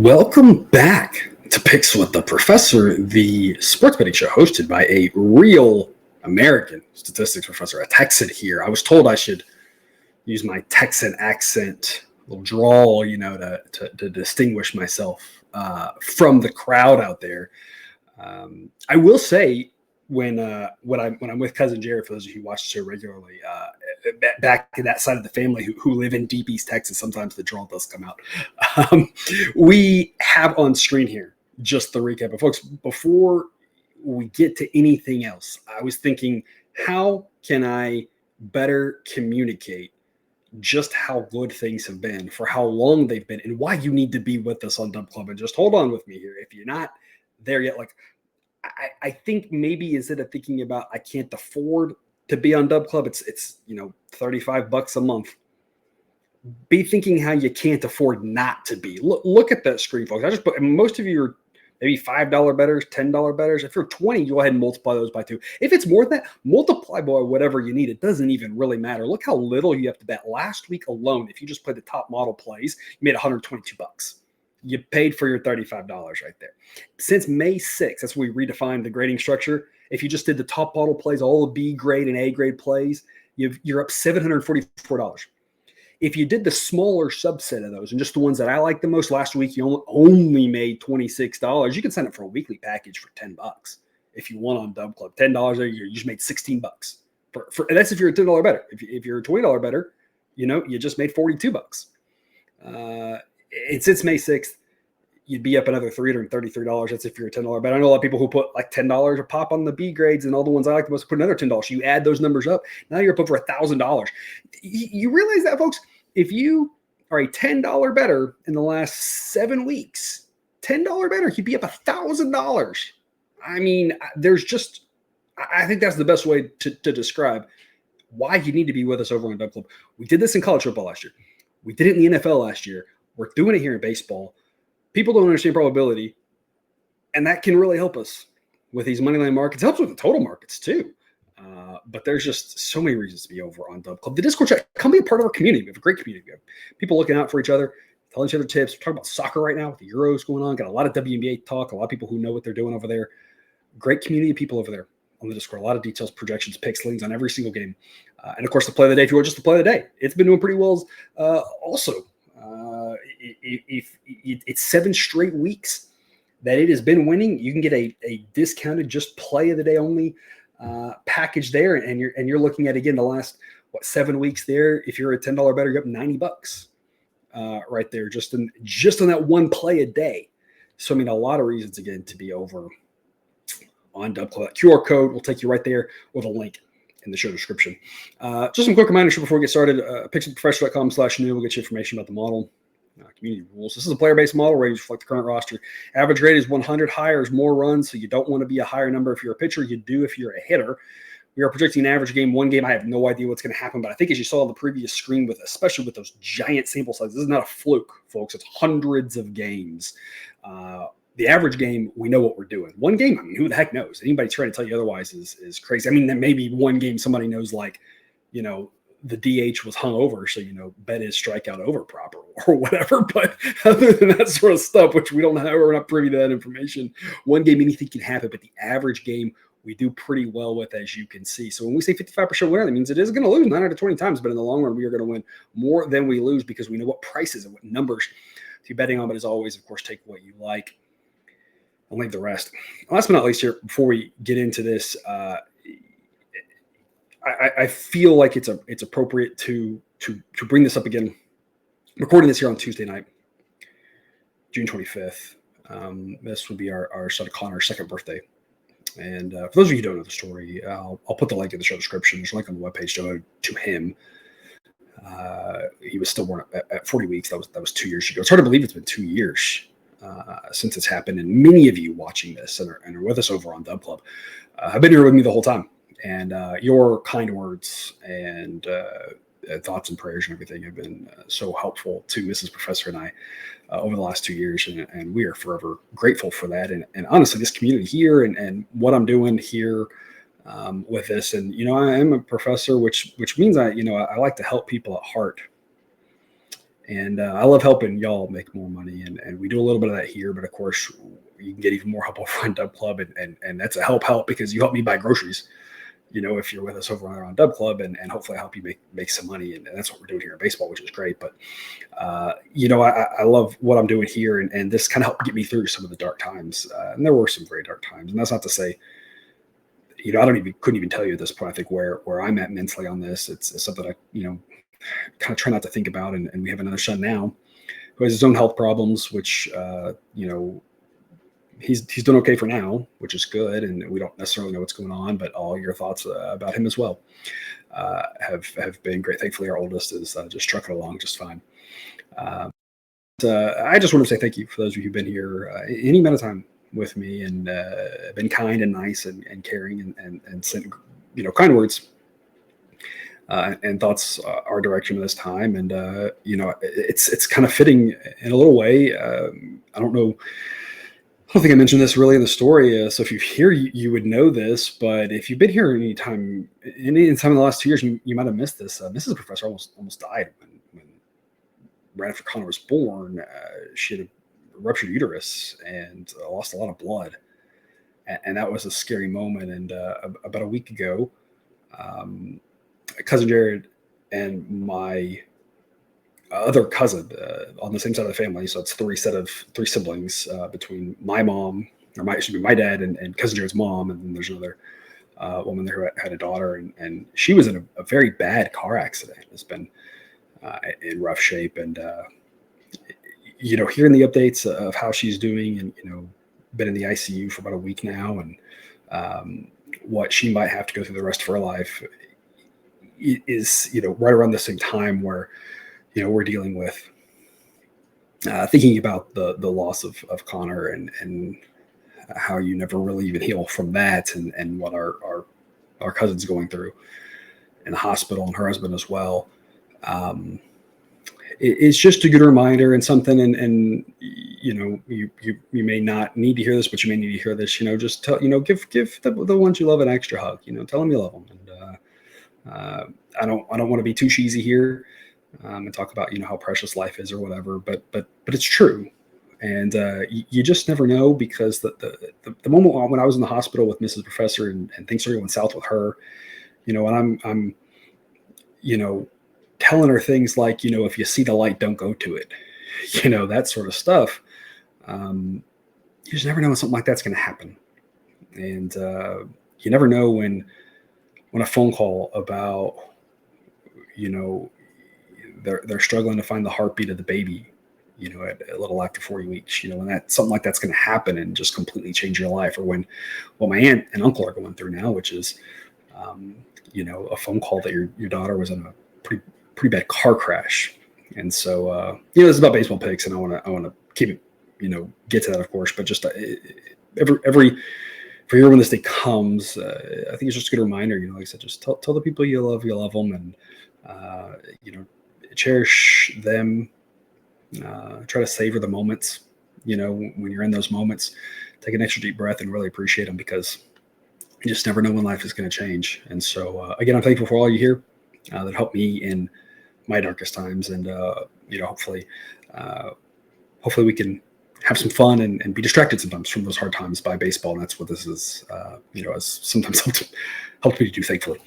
Welcome back to Picks with the Professor, the sports betting show hosted by a real American statistics professor, a Texan here. I was told I should use my Texan accent, a little drawl, to distinguish myself from the crowd out there. I will say when I'm with cousin Jared, for those of you who watch the show regularly, back in that side of the family who live in deep East Texas, sometimes the drawl does come out. We have on screen here just the recap. But folks, before we get to anything else, I was thinking, how can I better communicate just how good things have been, for how long they've been, and why you need to be with us on Dub Club. And just hold on with me here. If you're not there yet, I think maybe instead of thinking about I can't afford to be on Dub Club, it's $35 a month. Be thinking how you can't afford not to be. Look at that screen, folks. I just put, most of you are maybe $5 bettors, $10 bettors. If you're 20, you go ahead and multiply those by 2. If it's more than that, multiply by whatever you need. It doesn't even really matter. Look how little you have to bet. Last week alone, if you just played the top model plays, you made $122. You paid for your $35 right there. Since May 6th, that's when we redefined the grading structure. If you just did the top model plays, all the B grade and A grade plays, you're up $744. If you did the smaller subset of those and just the ones that I like the most, last week you only made $26. You can sign up for a weekly package for $10 if you want on Dub Club. $10 a year, you just made $16. And that's if you're a $10 better. If you're a $20 better, you just made $42. And since May 6th, you'd be up another $333. That's if you're a $10 bet. I know a lot of people who put like $10 a pop on the B grades, and all the ones I like the most put another $10. So you add those numbers up. Now you're up over $1,000. You realize that, folks? If you are a $10 better in the last 7 weeks, $10 better, you'd be up $1,000. I mean, I think that's the best way to describe why you need to be with us over on Dub Club. We did this in college football last year. We did it in the NFL last year. We're doing it here in baseball. People don't understand probability, and that can really help us with these money line markets. It helps with the total markets too. But there's just so many reasons to be over on Dub Club. The Discord chat, come be a part of our community. We have a great community. We have people looking out for each other, telling each other tips. We're talking about soccer right now with the Euros going on. Got a lot of WNBA talk, a lot of people who know what they're doing over there. Great community of people over there on the Discord. A lot of details, projections, picks, links on every single game. And of course, the play of the day, if you want just the play of the day. It's been doing pretty well also. If it's 7 straight weeks that it has been winning, you can get a discounted just play of the day only package there, and you're looking at, again, the last 7 weeks there. If you're a $10 better, you're up $90 right there just on that one play a day. So I mean, a lot of reasons again to be over on Dub Club. That QR code will take you right there with a link in the show description. Just some quick reminders before we get started. Pickswiththeprofessor.com/new will get you information about the model. Community rules. This is a player-based model where you reflect the current roster. Average grade is 100. Higher is more runs, so you don't want to be a higher number if you're a pitcher. You do if you're a hitter. We are projecting an average game, one game. I have no idea what's going to happen, but I think as you saw on the previous screen, especially with those giant sample sizes, this is not a fluke, folks. It's hundreds of games. The average game, we know what we're doing. One game, I mean, who the heck knows? Anybody trying to tell you otherwise is crazy. I mean, there may be one game somebody knows, like, the DH was hung over, so, bet his strikeout over proper or whatever. But other than that sort of stuff, which we don't have, we're not privy to that information. One game, anything can happen, but the average game we do pretty well with, as you can see. So when we say 55% winner, that means it is going to lose 9 out of 20 times, but in the long run, we are going to win more than we lose because we know what prices and what numbers to be betting on. But as always, of course, take what you like. I'll leave the rest. Last but not least here, before we get into this, I feel like it's appropriate to bring this up again. Recording this here on Tuesday night, June 25th. This would be our son Connor's 2nd birthday. And for those of you who don't know the story, I'll put the link in the show description. There's a link on the webpage to him. He was still born at 40 weeks. That was 2 years ago. It's hard to believe it's been 2 years since it's happened. And many of you watching this and are with us over on Dub Club have been here with me the whole time. And your kind words and thoughts and prayers and everything have been so helpful to Mrs. Professor and I over the last 2 years. And we are forever grateful for that. And honestly, this community here and what I'm doing here with this. And, I am a professor, which means I like to help people at heart. And I love helping y'all make more money, and we do a little bit of that here. But of course, you can get even more help over on Dub Club, and that's a help because you help me buy groceries. If you're with us over on Dub Club, and hopefully I help you make some money, and that's what we're doing here in baseball, which is great. But I love what I'm doing here, and this kind of helped get me through some of the dark times, and there were some very dark times, and that's not to say. I couldn't even tell you at this point. I think where I'm at mentally on this, it's something I kind of try not to think about. And we have another son now who has his own health problems, which he's doing okay for now, which is good. And we don't necessarily know what's going on, but all your thoughts about him as well have been great. Thankfully, our oldest is just trucking along just fine. I just want to say thank you for those of you who've been here any amount of time with me and been kind and nice and caring and sent kind words and thoughts our direction at this time. And it's kind of fitting in a little way. I don't think I mentioned this really in the story. So if you're here, you would know this. But if you've been here any time in the last 2 years, you might have missed this. Mrs. Professor almost died when right after Connor was born. She had a ruptured uterus and lost a lot of blood, and that was a scary moment. And about a week ago, cousin Jared and my other cousin on the same side of the family, so it's three siblings between my mom, or my dad and cousin Jared's mom, and then there's another woman there who had a daughter, and she was in a very bad car accident. It's been in rough shape, and hearing the updates of how she's doing, and been in the ICU for about a week now, and what she might have to go through the rest of her life is right around the same time where we're dealing with thinking about the loss of Connor, and how you never really even heal from that, and what our cousin's going through in the hospital, and her husband as well. It's just a good reminder and something, and you may not need to hear this, but you may need to hear this. Just tell give the ones you love an extra hug. Tell them you love them. And I don't want to be too cheesy here and talk about how precious life is or whatever, but it's true, and you just never know, because the moment when I was in the hospital with Mrs. Professor and things started going south with her, and I'm telling her things like, if you see the light, don't go to it, that sort of stuff. You just never know when something like that's going to happen. And you never know when a phone call about, they're struggling to find the heartbeat of the baby, at a little after 40 weeks, when something like that's going to happen and just completely change your life. Or when what my aunt and uncle are going through now, which is, a phone call that your daughter was in a pretty bad car crash. And so, this is about baseball picks, and I want to keep it, get to that, of course, but just every for here when this day comes, I think it's just a good reminder, like I said, just tell the people you love them, and, cherish them, try to savor the moments, when you're in those moments, take an extra deep breath and really appreciate them, because you just never know when life is going to change. And so, again, I'm thankful for all you here that helped me in my darkest times. And, hopefully we can have some fun and be distracted sometimes from those hard times by baseball. And that's what this is, has sometimes helped me to do, thankfully.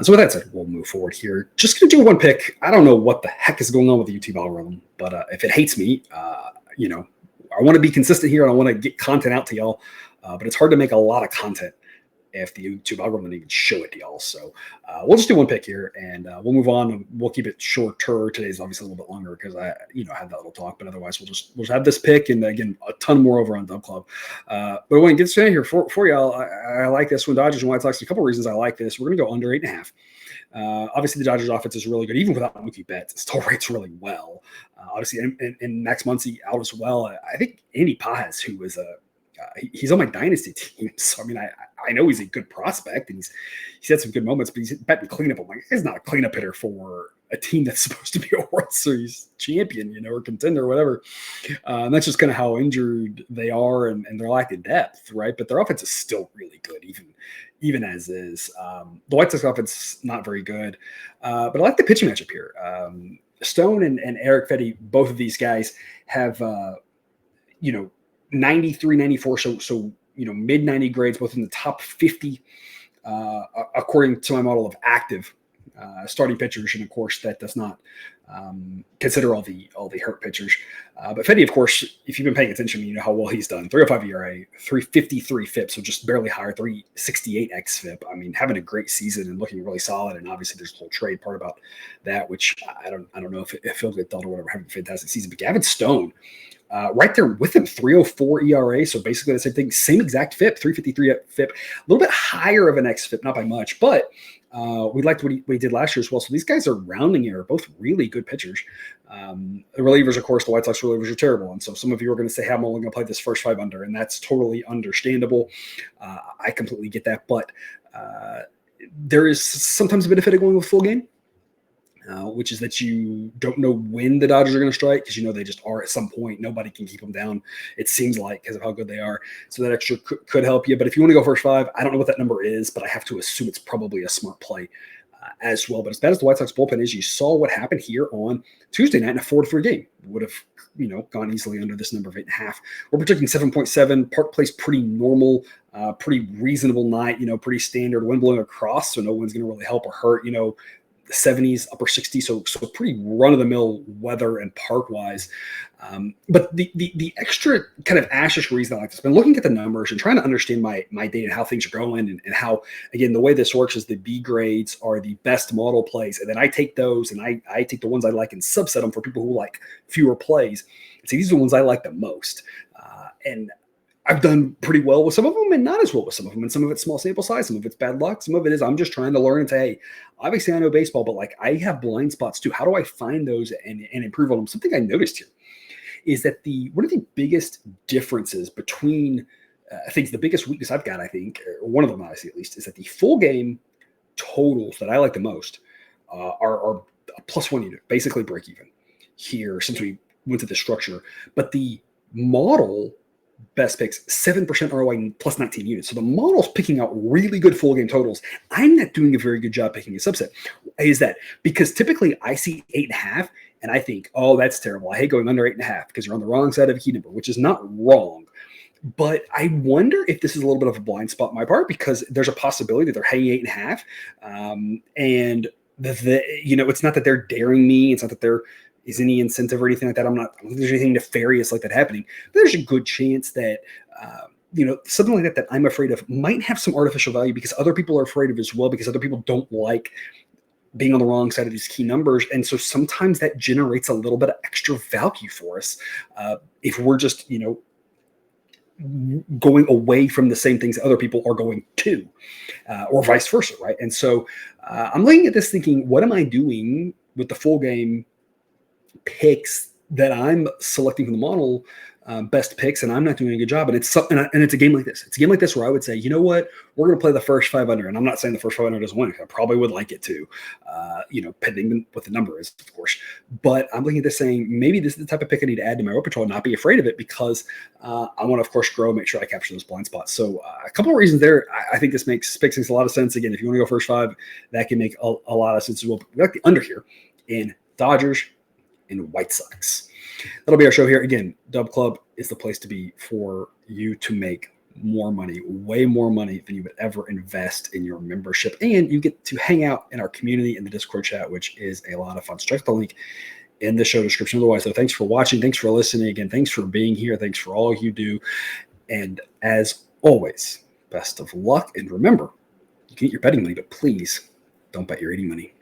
So with that said, we'll move forward here. Just going to do one pick. I don't know what the heck is going on with the YouTube algorithm, but if it hates me, I want to be consistent here, and I want to get content out to y'all. But it's hard to make a lot of content if the YouTube algorithm didn't even show it to y'all. So we'll just do one pick here, and we'll move on. We'll keep it shorter. Today's obviously a little bit longer because I had that little talk, but otherwise we'll just have this pick, and again, a ton more over on Dub Club. But when it gets to here for y'all, I like this one. Dodgers and White Sox. A couple reasons I like this. We're going to go under 8.5. Obviously, the Dodgers offense is really good, even without Mookie Betts. It still rates really well. Obviously, and Max Muncy out as well. I think Andy Paz, who was he's on my dynasty team, so I mean, I know he's a good prospect, and he's had some good moments, but he's batting cleanup. I'm like, he's not a cleanup hitter for a team that's supposed to be a World Series champion, or contender, or whatever. And that's just kind of how injured they are, and their lack of depth, right? But their offense is still really good, even as is. The White Sox offense not very good, but I like the pitching matchup here. Stone and Eric Fetty, both of these guys have, 93, 94. So mid 90 grades, both in the top 50, according to my model of active starting pitchers. And of course, that does not consider all the hurt pitchers. But Fetty, of course, if you've been paying attention, you know how well he's done. 305 ERA, 353 FIP, so just barely higher, 368 xFIP. I mean, having a great season and looking really solid. And obviously, there's a whole trade part about that, which I don't know if Phil good thought or whatever, having a fantastic season. But Gavin Stone, right there with him, 304 ERA, so basically the same thing, same exact FIP, 353 FIP, a little bit higher of an xFIP, not by much, but we liked what he did last year as well. So these guys are rounding error, both really good pitchers. The relievers, of course, the White Sox relievers are terrible. And so some of you are going to say, hey, I'm only going to play this first 5 under, and that's totally understandable. I completely get that. But there is sometimes a benefit of going with full game, which is that you don't know when the Dodgers are going to strike because they just are at some point. Nobody can keep them down, it seems like, because of how good they are. So that extra could help you. But if you want to go first 5, I don't know what that number is, but I have to assume it's probably a smart play as well. But as bad as the White Sox bullpen is, you saw what happened here on Tuesday night in a 4-3 game. Would have gone easily under this number of 8.5. We're projecting 7.7. Park Place pretty normal, pretty reasonable night. Pretty standard. Wind blowing across, so no one's going to really help or hurt. The 70s, upper 60s, so pretty run-of-the-mill weather and park-wise. But the extra kind of asterisk reason I like this, I've been looking at the numbers and trying to understand my data and how things are going and how, again, the way this works is the B grades are the best model plays, and then I take those and I take the ones I like and subset them for people who like fewer plays. And see, these are the ones I like the most. And I've done pretty well with some of them and not as well with some of them. And some of it's small sample size, some of it's bad luck. Some of it is I'm just trying to learn and say, hey, obviously I know baseball, but like I have blind spots too. How do I find those and improve on them? Something I noticed here is that one of the biggest differences between I think the biggest weakness I've got, I think, or one of them I see at least, is that the full game totals that I like the most are a +1 unit, basically break even here since we went to the structure. But the model best picks 7% ROI plus 19 units. So the model's picking out really good full game totals. I'm not doing a very good job picking a subset. Is that because typically I see 8.5 and I think, oh, that's terrible. I hate going under 8.5 because you're on the wrong side of a key number, which is not wrong. But I wonder if this is a little bit of a blind spot on my part because there's a possibility that they're hanging 8.5. And it's not that they're daring me. It's not that there is any incentive or anything like that. I don't think there's anything nefarious like that happening. But there's a good chance that, something like that I'm afraid of might have some artificial value because other people are afraid of as well, because other people don't like being on the wrong side of these key numbers. And so sometimes that generates a little bit of extra value for us if we're just, going away from the same things that other people are going to, or vice versa, right? And so I'm looking at this thinking, what am I doing with the full game picks that I'm selecting from the model, best picks, and I'm not doing a good job? And it's a game like this. It's a game like this where I would say, you know what, we're going to play the first 5 under, and I'm not saying the first 5 under doesn't win. I probably would like it to, pending what the number is, of course. But I'm looking at this saying maybe this is the type of pick I need to add to my repertoire, and not be afraid of it, because I want to, of course, grow, make sure I capture those blind spots. So a couple of reasons there. I think this makes a lot of sense. Again, if you want to go first 5, that can make a lot of sense as well. But we like the under here in Dodgers and White Sox. That'll be our show here. Again, Dub Club is the place to be for you to make more money, way more money than you would ever invest in your membership. And you get to hang out in our community in the Discord chat, which is a lot of fun. So check the link in the show description. Otherwise, though, thanks for watching. Thanks for listening. Again, thanks for being here. Thanks for all you do. And as always, best of luck. And remember, you can get your betting money, but please don't bet your eating money.